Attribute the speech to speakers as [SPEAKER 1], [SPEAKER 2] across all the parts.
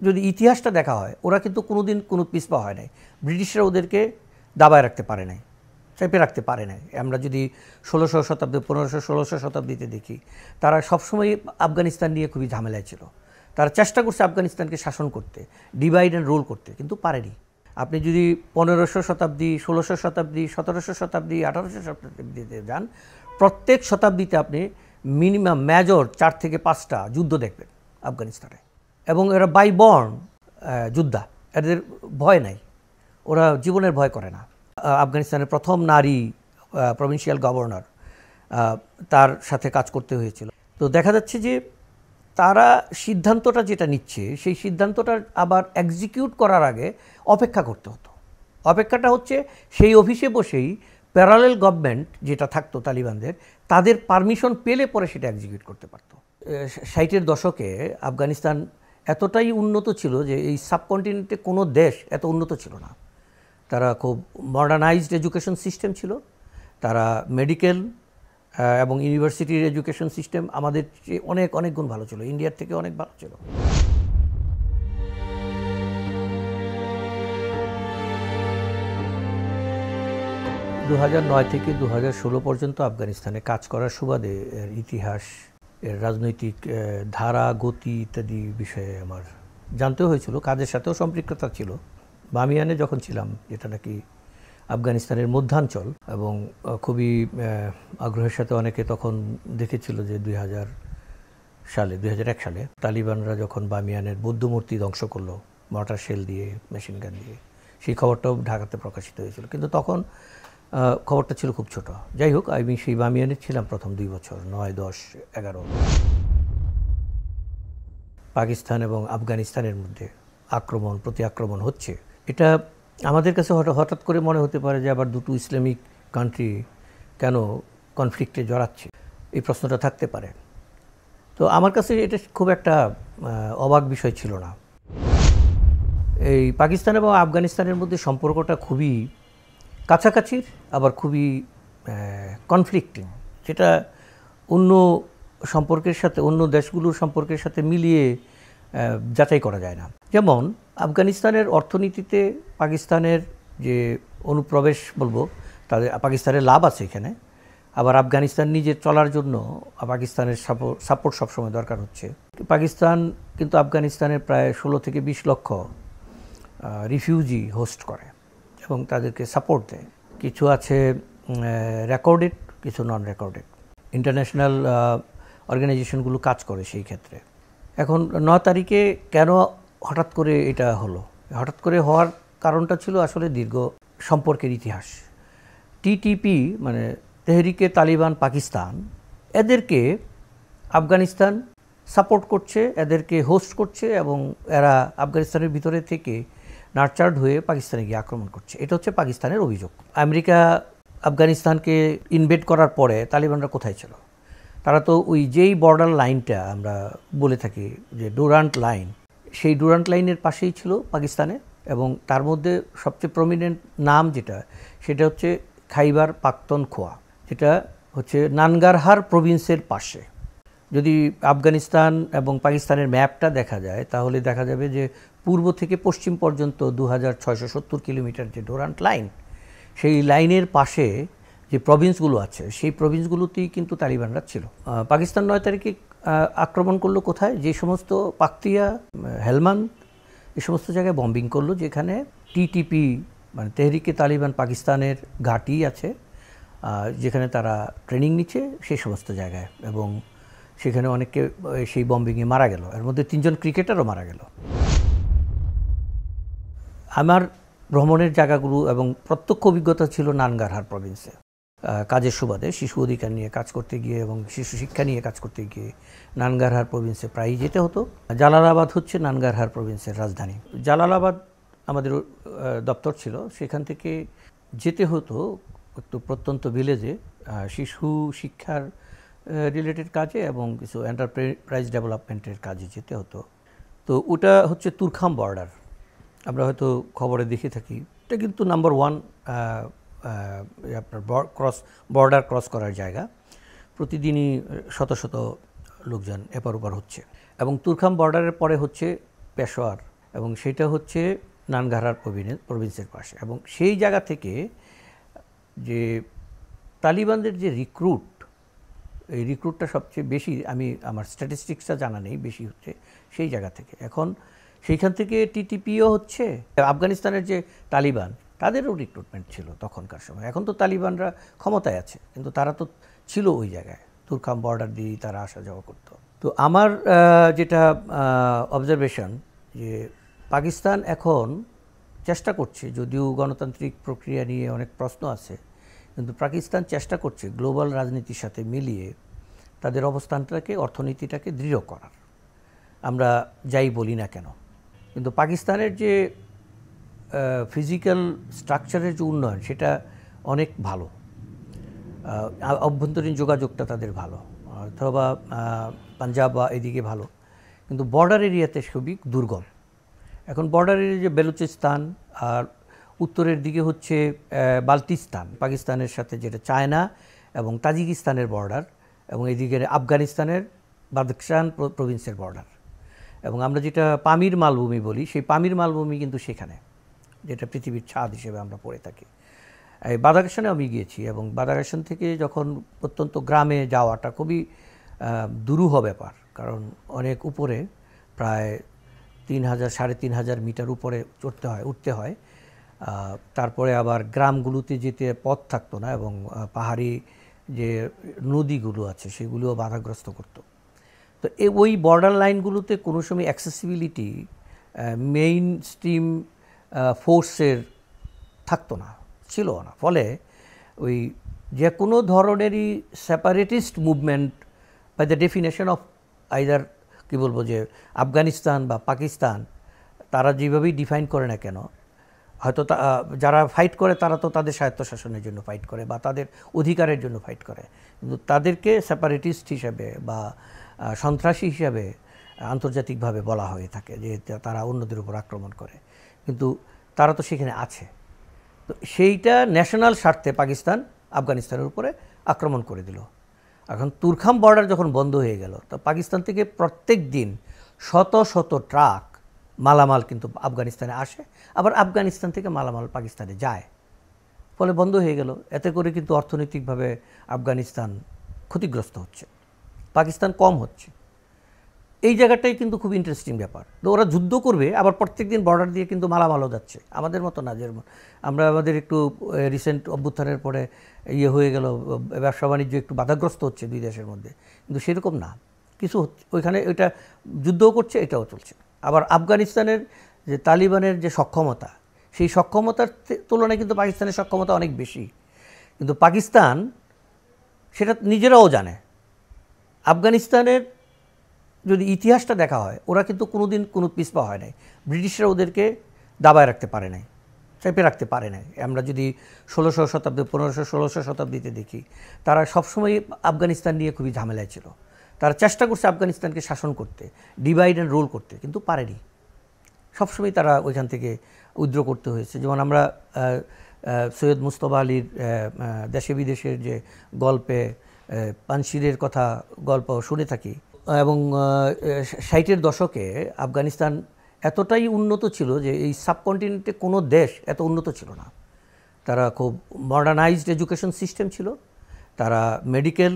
[SPEAKER 1] যদি ইতিহাসটা দেখা হয় ওরা কিন্তু কোনোদিন কোনো পিছপা হয় নাই। ব্রিটিশরা ওদেরকে দাবায় রাখতে পারে নাই, চেপে রাখতে পারে নাই। আমরা যদি 1600 শতাব্দী 1500-1600 শতাব্দীতে দেখি, তারা সবসময় আফগানিস্তান নিয়ে খুবই ঝামেলায় ছিল। তারা চেষ্টা করছে আফগানিস্তানকে শাসন করতে, ডিভাইড অ্যান্ড রুল করতে, কিন্তু পারেনি। আপনি যদি 1500 শতাব্দী, 1600 শতাব্দী, 1700 শতাব্দী, 1800 শতাব্দীতে যান, প্রত্যেক শতাব্দীতে আপনি মিনিমাম মেজর 4 থেকে 5টা যুদ্ধ দেখবেন আফগানিস্তানে। এবং এরা বাই বর্ন যোদ্ধা, এদের ভয় নাই, ওরা জীবনের ভয় করে না। আফগানিস্তানের প্রথম নারী প্রভিন্সিয়াল গভর্নর, তার সাথে কাজ করতে হয়েছিল। তো দেখা যাচ্ছে যে তারা সিদ্ধান্তটা যেটা নিচ্ছে, সেই সিদ্ধান্তটা আবার এক্সিকিউট করার আগে অপেক্ষা করতে হতো। অপেক্ষাটা হচ্ছে সেই অফিসে বসেই প্যারালেল গভর্নমেন্ট যেটা থাকতো তালিবানদের, তাদের পারমিশন পেলে পরে সেটা এক্সিকিউট করতে পারত। 60-এর দশকে আফগানিস্তান এতটাই উন্নত ছিল যে এই সাবকন্টিনেন্টে কোনো দেশ এত উন্নত ছিল না। তারা খুব মডার্নাইজড এডুকেশন সিস্টেম ছিল, তারা মেডিকেল এবং ইউনিভার্সিটির এডুকেশন সিস্টেম আমাদের চেয়ে অনেক অনেক গুণ ভালো ছিল, ইন্ডিয়ার থেকে অনেক ভালো ছিল। দু 2009 থেকে 2016 পর্যন্ত আফগানিস্তানে কাজ করার সুবাদে এর ইতিহাস, এর রাজনৈতিক ধারা, গতি ইত্যাদি বিষয়ে আমার জানতে হয়েছিল। কাজের সাথেও সম্পৃক্ততা ছিল। বামিয়ানে যখন ছিলাম, যেটা নাকি আফগানিস্তানের মধ্যাঞ্চল, এবং খুবই আগ্রহের সাথে অনেকে তখন দেখেছিল যে 2001 সালে তালিবানরা যখন বামিয়ানের বৌদ্ধ মূর্তি ধ্বংস করলো মর্টার শেল দিয়ে, মেশিন গান দিয়ে, সেই খবরটাও ঢাকাতে প্রকাশিত হয়েছিল। কিন্তু তখন খবরটা ছিল খুব ছোট। যাই হোক, আমি সেই বামিয়ানে ছিলাম প্রথম 2 বছর, 9, 10, 11। পাকিস্তান এবং আফগানিস্তানের মধ্যে আক্রমণ প্রতি আক্রমণ হচ্ছে, এটা আমাদের কাছে হঠাৎ করে মনে হতে পারে যে আবার দুটো ইসলামিক কান্ট্রি কেন কনফ্লিক্টে জড়াচ্ছে, এই প্রশ্নটা থাকতে পারে। তো আমার কাছে এটা খুব একটা অবাক বিষয় ছিল না। এই পাকিস্তান এবং আফগানিস্তানের মধ্যে সম্পর্কটা খুবই কাছাকাছির, আবার খুবই কনফ্লিক্টিং, যেটা অন্য সম্পর্কের সাথে, অন্য দেশগুলোর সম্পর্কের সাথে মিলিয়ে যাচাই করা যায় না। যেমন আফগানিস্তানের অর্থনীতিতে পাকিস্তানের যে অনুপ্রবেশ বলবো, তাদের পাকিস্তানের লাভ আছে এখানে। আবার আফগানিস্তান নিজে চলার জন্য পাকিস্তানের সাপোর্ট সবসময় দরকার হচ্ছে। পাকিস্তান কিন্তু আফগানিস্তানের প্রায় 16 থেকে 20 লক্ষ রিফিউজি হোস্ট করে এবং তাদেরকে সাপোর্ট দেয়। কিছু আছে রেকর্ডেড, কিছু নন রেকর্ডেড। ইন্টারন্যাশনাল অর্গানাইজেশনগুলো কাজ করে সেই ক্ষেত্রে। এখন 9 তারিখে কেন হঠাৎ করে এটা হলো? হঠাৎ করে হওয়ার কারণটা ছিল আসলে দীর্ঘ সম্পর্কের ইতিহাস। টিটিপি মানে তেহরিকে তালিবান পাকিস্তান, এদেরকে আফগানিস্তান সাপোর্ট করছে, এদেরকে হোস্ট করছে, এবং এরা আফগানিস্তানের ভিতরে থেকে নার্চার্ড হয়ে পাকিস্তানে গিয়ে আক্রমণ করছে। এটা হচ্ছে পাকিস্তানের অভিযোগ। আমেরিকা আফগানিস্তানকে ইনভেড করার পরে তালিবানরা কোথায় ছিল? তারা তো ওই যেই বর্ডার লাইনটা আমরা বলে থাকি যে ডুরান্ট লাইন, সেই ডুরান্ট লাইনের পাশেই ছিল পাকিস্তানে, এবং তার মধ্যে সবচেয়ে প্রমিনেন্ট নাম যেটা, সেটা হচ্ছে খাইবার পাখতুনখোয়া, যেটা হচ্ছে নানগারহার প্রভিন্সের পাশে। যদি আফগানিস্তান এবং পাকিস্তানের ম্যাপটা দেখা যায়, তাহলে দেখা যাবে যে পূর্ব থেকে পশ্চিম পর্যন্ত 2670 কিলোমিটার যে ডুরান্ট লাইন, সেই লাইনের পাশে যে প্রভিন্সগুলো আছে, সেই প্রভিন্সগুলোতেই কিন্তু তালিবানরা ছিল। পাকিস্তান 9 তারিখে আক্রমণ করলো কোথায়? যে সমস্ত পাকতিয়া, হেলমান্দ, এই সমস্ত জায়গায় বম্বিং করলো যেখানে টিটিপি মানে তেহরিকে তালিবান পাকিস্তানের ঘাঁটি আছে, যেখানে তারা ট্রেনিং নিচ্ছে, সেই সমস্ত জায়গায়। এবং সেখানে অনেকে সেই বম্বিংয়ে মারা গেল, এর মধ্যে 3 জন ক্রিকেটারও মারা গেল। আমার ভ্রমণের জায়গাগুলো এবং প্রত্যক্ষ অভিজ্ঞতা ছিল নানগারহার প্রভিন্সে কাজের সুবাদে, শিশু অধিকার নিয়ে কাজ করতে গিয়ে এবং শিশু শিক্ষা নিয়ে কাজ করতে গিয়ে নানগারহার প্রভিন্সে প্রায়ই যেতে হতো। জালালাবাদ হচ্ছে নানগারহার প্রভিন্সের রাজধানী। জালালাবাদ আমাদের দপ্তর ছিল, সেখান থেকে যেতে হতো একটু প্রত্যন্ত ভিলেজে শিশু শিক্ষার রিলেটেড কাজে এবং কিছু এন্টারপ্রাইজ ডেভেলপমেন্টের কাজে যেতে হতো। তো ওটা হচ্ছে তুরখাম বর্ডার, আমরা হয়তো খবরে দেখে থাকি। এটা কিন্তু নাম্বার 1 আপনার বর্ডার ক্রস করার জায়গা। প্রতিদিনই শত শত লোকজন এপার ওপার হচ্ছে। এবং তুরখাম বর্ডারের পরে হচ্ছে পেশোয়ার, এবং সেটা হচ্ছে নানগাহার প্রভিন্সের পাশে। এবং সেই জায়গা থেকে যে তালিবানদের যে রিক্রুট, এই রিক্রুটটা সবচেয়ে বেশি, আমার স্ট্যাটিস্টিক্সটা জানা নেই, বেশি হচ্ছে সেই জায়গা থেকে। এখন সেইখান থেকে টিটিপিও হচ্ছে। আফগানিস্তানের যে তালিবান, তাদেরও রিক্রুটমেন্ট ছিল তখনকার সময়। এখন তো তালিবানরা ক্ষমতায় আছে, কিন্তু তারা তো ছিল ওই জায়গায়, তুরখাম বর্ডার দিয়ে তারা আসা যাওয়া করতো। তো আমার যেটা অবজারভেশন, যে পাকিস্তান এখন চেষ্টা করছে, যদিও গণতান্ত্রিক প্রক্রিয়া নিয়ে অনেক প্রশ্ন আছে, কিন্তু পাকিস্তান চেষ্টা করছে গ্লোবাল রাজনীতির সাথে মিলিয়ে তাদের অবস্থানটাকে, অর্থনীতিটাকে দৃঢ় করার। আমরা যাই বলি না কেন, কিন্তু পাকিস্তানের যে ফিজিক্যাল স্ট্রাকচারের যে উন্নয়ন, সেটা অনেক ভালো। অভ্যন্তরীণ যোগাযোগটা তাদের ভালো, অথবা পাঞ্জাব বা এদিকে ভালো, কিন্তু বর্ডার এরিয়াতে খুবই দুর্গম। এখন বর্ডার এরিয়া যে বেলুচিস্তান, আর উত্তরের দিকে হচ্ছে বাল্টিস্তান, পাকিস্তানের সাথে যেটা চায়না এবং তাজিকিস্তানের বর্ডার, এবং এদিকে আফগানিস্তানের বাদখান প্রভিন্সের বর্ডার। এবং আমরা যেটা পামির মালভূমি বলি, সেই পামির মালভূমি কিন্তু সেখানে, যেটা পৃথিবীর ছাদ হিসেবে আমরা পড়ে থাকি। এই বাদাখানে আমি গিয়েছি, এবং বাদাখান থেকে যখন প্রত্যন্ত গ্রামে যাওয়াটা খুবই দুরূহ ব্যাপার, কারণ অনেক উপরে, প্রায় 3000 3500 মিটার উপরে উঠতে হয়। তারপরে আবার গ্রামগুলোতে যেতে পথ থাকতো না, এবং পাহাড়ি যে নদীগুলো আছে সেগুলোও বাধাগ্রস্ত করতো। তো ওই বর্ডার লাইনগুলোতে কোনো সময় অ্যাক্সেসিবিলিটি মেইন স্ট্রিম ফোর্সের থাকতো না, ছিল না। ফলে ওই যে কোনো ধরনেরই separatist movement, by the definition of either, কী বলবো, যে আফগানিস্তান বা পাকিস্তান, তারা যেভাবেই ডিফাইন করে না কেন, হয়তো যারা ফাইট করে তারা তো তাদের স্বায়ত্তশাসনের জন্য ফাইট করে বা তাদের অধিকারের জন্য ফাইট করে, কিন্তু তাদেরকে সেপারেটিস্ট হিসাবে বা সন্ত্রাসী হিসাবে আন্তর্জাতিকভাবে বলা হয়ে থাকে, যে তারা অন্যদের উপর আক্রমণ করে, কিন্তু তারা তো সেখানে আছে। তো সেইটা ন্যাশনাল স্বার্থে পাকিস্তান আফগানিস্তানের উপরে আক্রমণ করে দিল। এখন তুরখাম বর্ডার যখন বন্ধ হয়ে গেল, তো পাকিস্তান থেকে প্রত্যেক দিন শত শত ট্রাক মালামাল কিন্তু আফগানিস্তানে আসে, আবার আফগানিস্তান থেকে মালামাল পাকিস্তানে যায়। ফলে বন্ধ হয়ে গেল। এতে করে কিন্তু অর্থনৈতিকভাবে আফগানিস্তান ক্ষতিগ্রস্ত হচ্ছে, পাকিস্তান কম হচ্ছে। এই জায়গাটাই কিন্তু খুব ইন্টারেস্টিং ব্যাপার। তো ওরা যুদ্ধ করবে, আবার প্রত্যেক দিন বর্ডার দিয়ে কিন্তু মালামালও যাচ্ছে, আমাদের মতো না। যেমন আমরা আমাদের একটু রিসেন্ট অভ্যুত্থানের পরে হয়ে গেল, ব্যবসা বাণিজ্য একটু বাধাগ্রস্ত হচ্ছে দুই দেশের মধ্যে, কিন্তু সেরকম না, কিছু হচ্ছে ওইখানে। ওইটা যুদ্ধও করছে, এটাও চলছে। আবার আফগানিস্তানের যে তালিবানের যে সক্ষমতা, সেই সক্ষমতার তুলনায় কিন্তু পাকিস্তানের সক্ষমতা অনেক বেশি, কিন্তু পাকিস্তান সেটা নিজেরাও জানে। আফগানিস্তানের যদি ইতিহাসটা দেখা হয়, ওরা কিন্তু কোনোদিন কোনো পিছপা হয় নাই। ব্রিটিশরা ওদেরকে দাবায় রাখতে পারে নাই, চেপে রাখতে পারে নাই। আমরা যদি 1600 শতাব্দী 1500-1600 শতাব্দীতে দেখি, তারা সবসময় আফগানিস্তান নিয়ে খুবই ঝামেলায় ছিল। তারা চেষ্টা করছে আফগানিস্তানকে শাসন করতে, ডিভাইড অ্যান্ড রুল করতে, কিন্তু পারেনি। সবসময় তারা ওইখান থেকে উইথড্র করতে হয়েছে। যেমন আমরা সৈয়দ মুস্তফা আলীর দেশে বিদেশের যে গল্পে পানশিরের গল্প শুনে থাকি, এবং 60-এর দশকে আফগানিস্তান এতটাই উন্নত ছিল যে এই সাবকন্টিনেন্টে কোনো দেশ এত উন্নত ছিল না। তারা খুব মডার্নাইজড এডুকেশন সিস্টেম ছিল, তারা মেডিকেল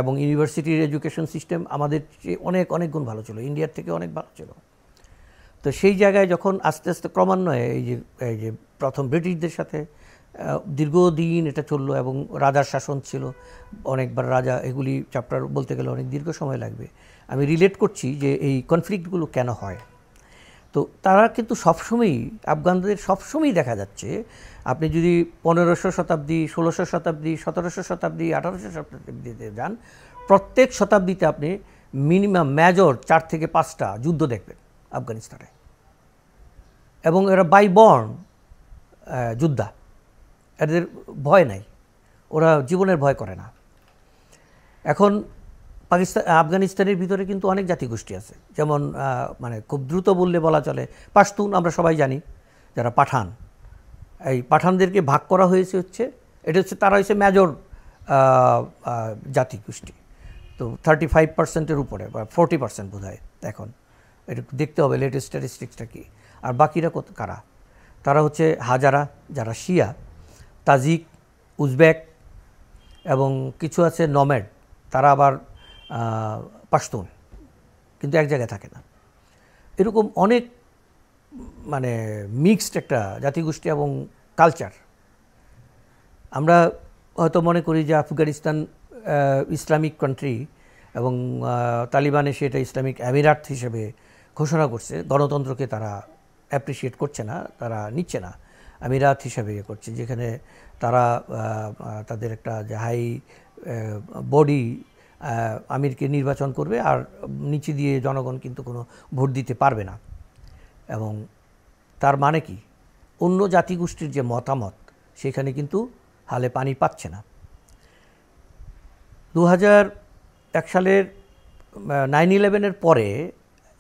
[SPEAKER 1] এবং ইউনিভার্সিটির এডুকেশন সিস্টেম আমাদের অনেক অনেক গুণ ভালো ছিল, ইন্ডিয়ার থেকে অনেক ভালো ছিল। তো সেই জায়গায় যখন আস্তে আস্তে ক্রমান্বয়ে এই যে প্রথম ব্রিটিশদের সাথে দীর্ঘদিন এটা চললো, এবং রাজার শাসন ছিল, অনেকবার রাজা, এগুলি চ্যাপ্টার বলতে গেলে অনেক দীর্ঘ সময় লাগবে। আমি রিলেট করছি যে এই কনফ্লিক্টগুলো কেন হয়। তো তারা কিন্তু সবসময়ই, আফগানদের সবসময়ই দেখা যাচ্ছে, আপনি যদি 1500 শতাব্দী, 1600 শতাব্দী, 1700 শতাব্দী, 1800 শতাব্দীতে যান, প্রত্যেক শতাব্দীতে আপনি মিনিমাম মেজর 4 থেকে 5টা যুদ্ধ দেখবেন আফগানিস্তানে, এবং এরা বাই বর্ন যোদ্ধা, এদের ভয় নাই, ওরা জীবনের ভয় করে না। এখন আফগানিস্তানের ভিতরে কিন্তু অনেক জাতিগোষ্ঠী আছে, যেমন মানে খুব দ্রুত বললে বলা চলে পাশতুন, আমরা সবাই জানি, যারা পাঠান। এই পাঠানদেরকে ভাগ করা হয়েছে এটা হচ্ছে তারা হচ্ছে মেজর জাতিগোষ্ঠী। তো 35%-এর উপরে বা 40% বোধ হয় এখন এটা দেখতে হবে লেটেস্ট স্ট্যাটিস্টিক্সটা কি। আর বাকিরা কত কারা? তারা হচ্ছে হাজারা যারা শিয়া, তাজিক, উজবেক এবং কিছু আছে নমেড, তারা আবার পাশতুন, কিন্তু এক জায়গায় থাকে না। এরকম অনেক মানে মিক্সড একটা জাতিগোষ্ঠী এবং কালচার। আমরা হয়তো মনে করি যে আফগানিস্তান ইসলামিক কান্ট্রি এবং তালিবান এসে এটা ইসলামিক আমিরাত হিসেবে ঘোষণা করছে, গণতন্ত্রকে তারা অ্যাপ্রিসিয়েট করছে না, তারা নিচ্ছে না, আমিরাত হিসাবে ইয়ে করছে, যেখানে তারা তাদের একটা যে হাই বডি আমিরকে নির্বাচন করবে আর নিচে দিয়ে জনগণ কিন্তু কোনো ভোট দিতে পারবে না। এবং তার মানে কি, অন্য জাতিগোষ্ঠীর যে মতামত সেখানে কিন্তু হালে পানি পাচ্ছে না। 2001 সালের 9/11-এর পরে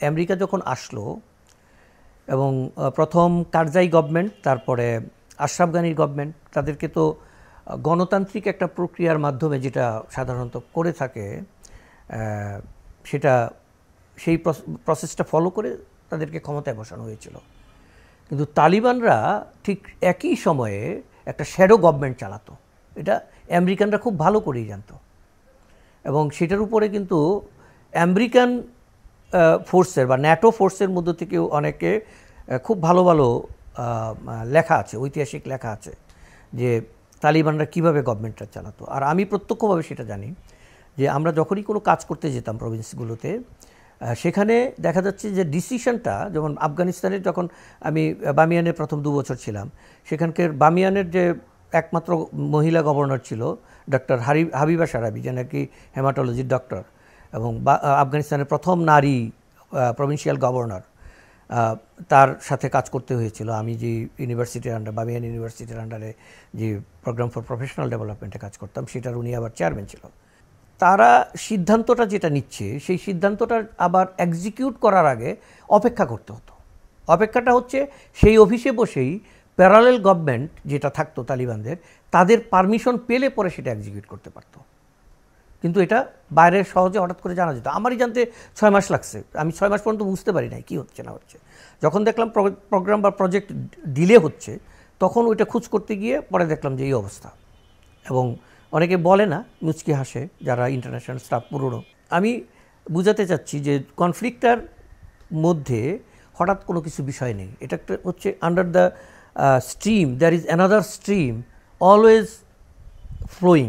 [SPEAKER 1] আমেরিকা যখন আসলো এবং প্রথম কারজাই গভর্নমেন্ট, তারপরে আশরাফ গানির গভর্নমেন্ট, তাদেরকে তো গণতান্ত্রিক একটা প্রক্রিয়ার মাধ্যমে যেটা সাধারণত করে থাকে সেটা সেই প্রসেসটা ফলো করে তাদেরকে ক্ষমতায় বসানো হয়েছিল। কিন্তু তালিবানরা ঠিক একই সময়ে একটা শ্যাডো গভর্নমেন্ট চালাতো, এটা আমেরিকানরা খুব ভালো করেই জানতো। এবং সেটার উপরে কিন্তু আমেরিকান ফোর্সের বা ন্যাটো ফোর্সের মধ্যে থেকেও অনেকে খুব ভালো ভালো লেখা আছে, ঐতিহাসিক লেখা আছে যে তালিবানরা কীভাবে গভর্নমেন্টটা চালাতো। আর আমি প্রত্যক্ষভাবে সেটা জানি যে আমরা যখনই কোনো কাজ করতে যেতাম প্রভিন্সগুলোতে, সেখানে দেখা যাচ্ছে যে ডিসিশনটা, যেমন আফগানিস্তানের যখন আমি বামিয়ানের প্রথম 2 বছর ছিলাম, সেখানকার বামিয়ানের যে একমাত্র মহিলা গভর্নর ছিল ডক্টর হাবিবা সারাবি, যে নাকি হেমাটোলজির ডক্টর, এবং আফগানিস্তানের প্রথম নারী প্রভিন্সিয়াল গভর্নর, তার সাথে কাজ করতে হয়েছিল। আমি যে ইউনিভার্সিটির আন্ডার, বামিয়ান ইউনিভার্সিটির আন্ডারে যে প্রোগ্রাম ফর প্রফেশনাল ডেভেলপমেন্টে কাজ করতাম, সেটার উনি আবার চেয়ারম্যান ছিল। তারা সিদ্ধান্তটা যেটা নিচ্ছে, সেই সিদ্ধান্তটা আবার এক্সিকিউট করার আগে অপেক্ষা করতে হতো। অপেক্ষাটা হচ্ছে সেই অফিসে বসেই প্যারালেল গভর্নমেন্ট যেটা থাকতো তালিবানদের, তাদের পারমিশন পেলে পরে সেটা এক্সিকিউট করতে পারতো। কিন্তু এটা বাইরে সহজে হঠাৎ করে জানা যেত। আমারই জানতে 6 মাস লাগছে, আমি 6 মাস পর্যন্ত বুঝতে পারি নাই কী হচ্ছে না হচ্ছে। যখন দেখলাম প্রোগ্রাম বা প্রজেক্ট ডিলে হচ্ছে, তখন ওইটা খোঁজ করতে গিয়ে পরে দেখলাম যে এই অবস্থা। এবং অনেকে বলে না, মুচকি হাসে যারা ইন্টারন্যাশনাল স্টাফ পুরনো। আমি বুঝাতে চাচ্ছি যে কনফ্লিক্টটার মধ্যে হঠাৎ কোনো কিছু বিষয় নেই। এটা একটা হচ্ছে under the stream there is another stream always flowing.